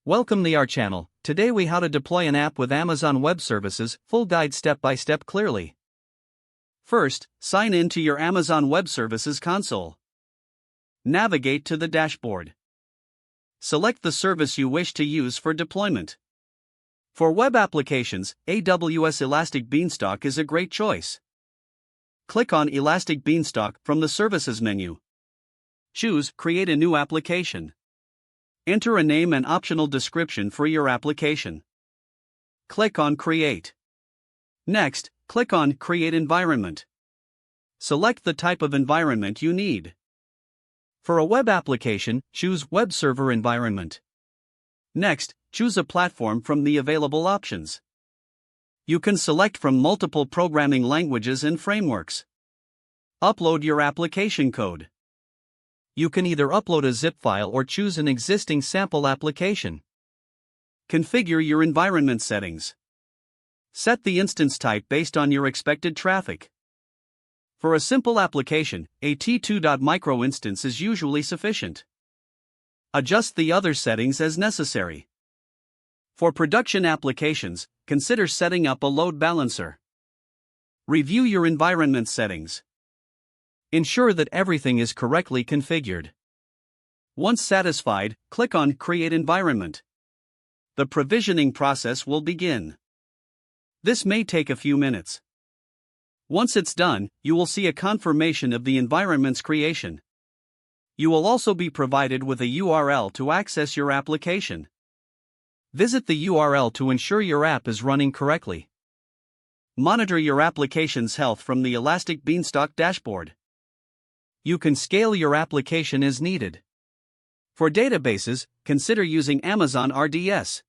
Welcome to our channel. Today we how to deploy an app with Amazon Web Services, full guide step by step clearly. First, sign in to your Amazon Web Services console. Navigate to the dashboard. Select the service you wish to use for deployment. For web applications, AWS Elastic Beanstalk is a great choice. Click on Elastic Beanstalk from the Services menu. Choose Create a new application. Enter a name and optional description for your application. Click on Create. Next, click on Create Environment. Select the type of environment you need. For a web application, choose Web Server Environment. Next, choose a platform from the available options. You can select from multiple programming languages and frameworks. Upload your application code. You can either upload a zip file or choose an existing sample application. Configure your environment settings. Set the instance type based on your expected traffic. For a simple application, a T2.micro instance is usually sufficient. Adjust the other settings as necessary. For production applications, consider setting up a load balancer. Review your environment settings. Ensure that everything is correctly configured. Once satisfied, click on Create Environment. The provisioning process will begin. This may take a few minutes. Once it's done, you will see a confirmation of the environment's creation. You will also be provided with a URL to access your application. Visit the URL to ensure your app is running correctly. Monitor your application's health from the Elastic Beanstalk dashboard. You can scale your application as needed. For databases, consider using Amazon RDS.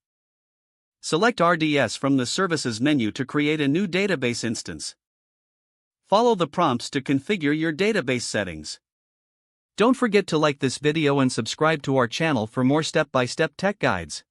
Select RDS from the Services menu to create a new database instance. Follow the prompts to configure your database settings. Don't forget to like this video and subscribe to our channel for more step-by-step tech guides.